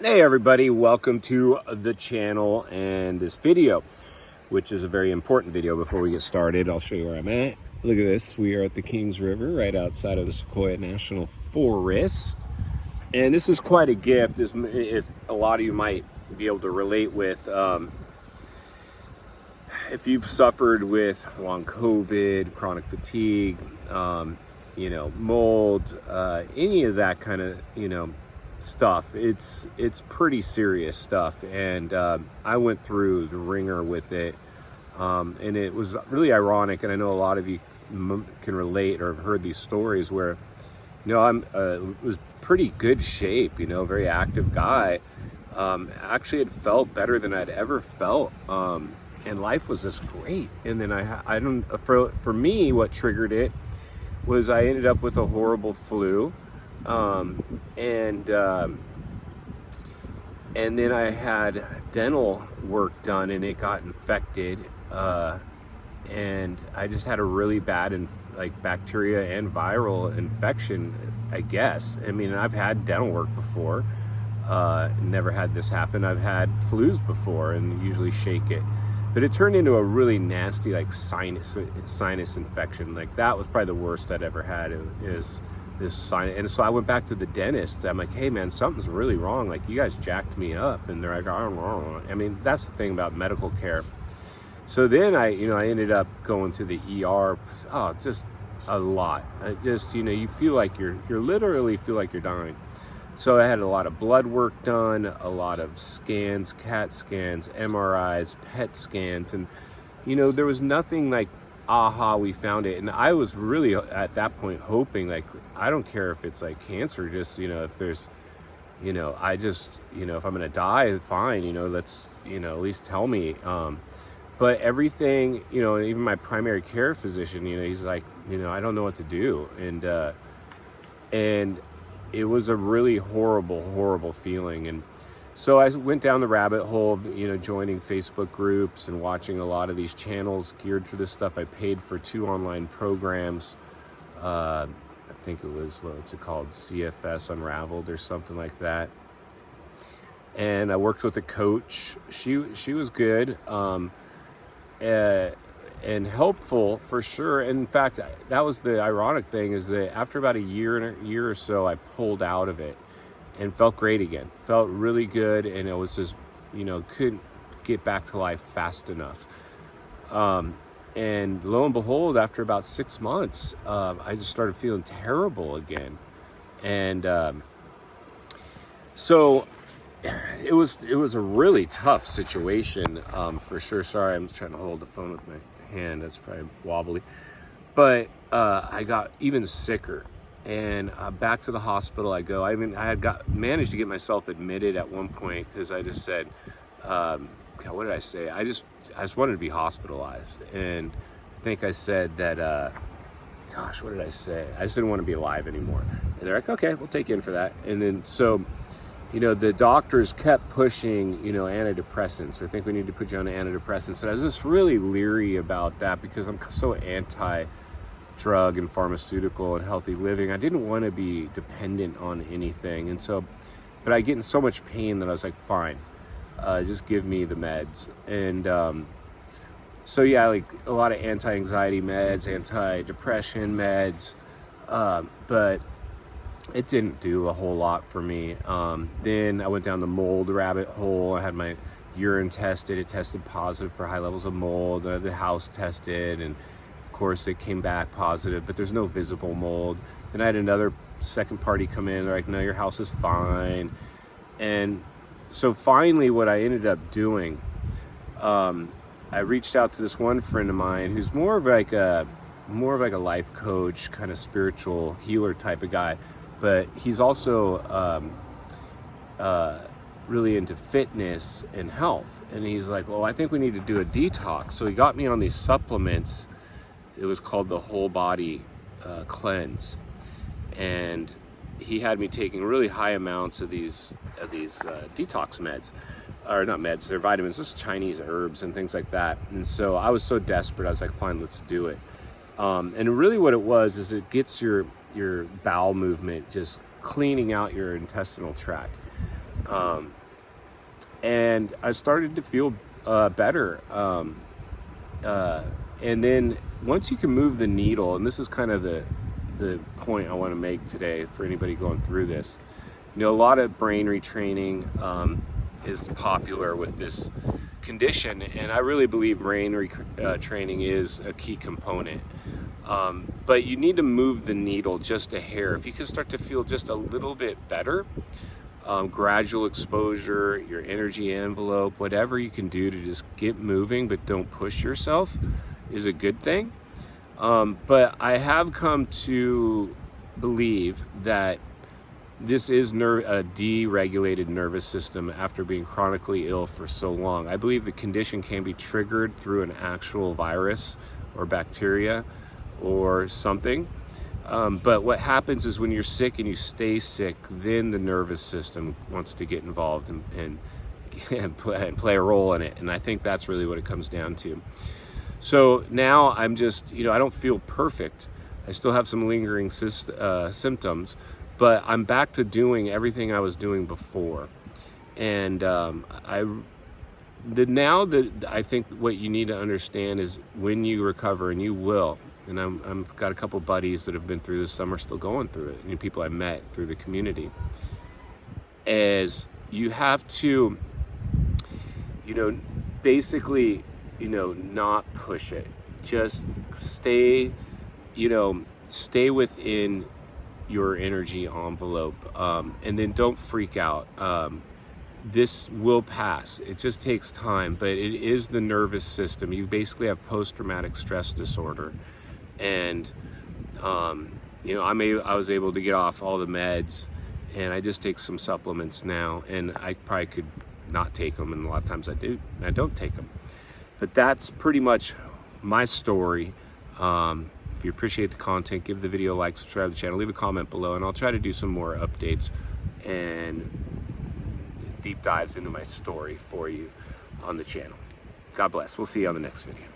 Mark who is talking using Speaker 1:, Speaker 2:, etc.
Speaker 1: Hey everybody, welcome to the channel and this video, which is a very important video. Before we get started, I'll show you where I'm at. Look at this. We are at the Kings River right outside of the Sequoia National Forest. And this is quite a gift, if a lot of you might be able to relate with. If you've suffered with long COVID, chronic fatigue, mold, any of that kind of, stuff, it's pretty serious stuff. And I went through the ringer with it, and it was really ironic. And I know a lot of you can relate or have heard these stories where, I'm was pretty good shape, very active guy. Actually, it felt better than I'd ever felt. And life was just great. And then for me, what triggered it was I ended up with a horrible flu. And then I had dental work done and it got infected. And I just had a really bad bacteria and viral infection, I guess. I mean, I've had dental work before, never had this happen. I've had flus before and usually shake it. But it turned into a really nasty, sinus infection. That was probably the worst I'd ever had. Is this sinus. And so I went back to the dentist. I'm like, hey man, something's really wrong. You guys jacked me up. And they're like, oh. I mean, that's the thing about medical care. So then I ended up going to the ER. Oh, just a lot. You feel like you're literally feel like you're dying. So I had a lot of blood work done, a lot of scans, CAT scans, MRIs, PET scans, and there was nothing like, aha, we found it. And I was really at that point hoping, I don't care if it's cancer, just if there's I just if I'm gonna die, fine, let's at least tell me. But everything, even my primary care physician, he's like, I don't know what to do. And it was a really horrible feeling. And so I went down the rabbit hole of, joining Facebook groups and watching a lot of these channels geared for this stuff. I paid for 2 online programs. I think it was, what's it called? CFS Unraveled or something like that. And I worked with a coach. She was good. And helpful for sure. And in fact, that was the ironic thing, is that after about a year or so, I pulled out of it and felt great again. Felt really good, and it was just, couldn't get back to life fast enough. And lo and behold, after about 6 months, I just started feeling terrible again. And so it was a really tough situation, for sure. Sorry, I'm trying to hold the phone with my hand. That's probably wobbly. But I got even sicker. And back to the hospital I go. I mean, I had managed to get myself admitted at one point because I just said, what did I say? I just wanted to be hospitalized. And I think I said that, what did I say? I just didn't want to be alive anymore. And they're like, okay, we'll take you in for that. And then so, the doctors kept pushing, antidepressants. I think we need to put you on antidepressants. And I was just really leery about that because I'm so anti-drug and pharmaceutical and healthy living. I didn't want to be dependent on anything. And so, but I get in so much pain that I was like, fine, just give me the meds. And so yeah, a lot of anti-anxiety meds, anti-depression meds, but it didn't do a whole lot for me. Then I went down the mold rabbit hole. I had my urine tested. It tested positive for high levels of mold. The house tested, and of course it came back positive, but there's no visible mold. Then I had another second party come in. They're like, no, your house is fine. And so finally what I ended up doing, I reached out to this one friend of mine who's more of like a life coach, kind of spiritual healer type of guy. But he's also really into fitness and health. And he's like, well, I think we need to do a detox. So he got me on these supplements. It was called the Whole Body Cleanse. And he had me taking really high amounts of these detox meds. Or not meds, they're vitamins, just Chinese herbs and things like that. And so I was so desperate, I was like, fine, let's do it. And really what it was is it gets your bowel movement, just cleaning out your intestinal tract. And I started to feel better. And then once you can move the needle, and this is kind of the point I want to make today for anybody going through this. You know, a lot of brain retraining is popular with this condition, and I really believe brain training is a key component. But you need to move the needle just a hair. If you can start to feel just a little bit better, gradual exposure, your energy envelope, whatever you can do to just get moving but don't push yourself is a good thing. But I have come to believe that this is a deregulated nervous system after being chronically ill for so long. I believe the condition can be triggered through an actual virus or bacteria or something. But what happens is when you're sick and you stay sick, then the nervous system wants to get involved and play a role in it. And I think that's really what it comes down to. So now I'm just, I don't feel perfect. I still have some lingering symptoms, but I'm back to doing everything I was doing before. And I think what you need to understand is when you recover, and you will, and I'm got a couple buddies that have been through this, some are still going through it, and people I met through the community, is you have to, basically, not push it. Just stay within your energy envelope, and then don't freak out. This will pass. It just takes time, but it is the nervous system. You basically have post-traumatic stress disorder, and I was able to get off all the meds, and I just take some supplements now, and I probably could not take them, and a lot of times I don't take them. But that's pretty much my story. If you appreciate the content, give the video a like, subscribe to the channel, leave a comment below, and I'll try to do some more updates and deep dives into my story for you on the channel. God bless. We'll see you on the next video.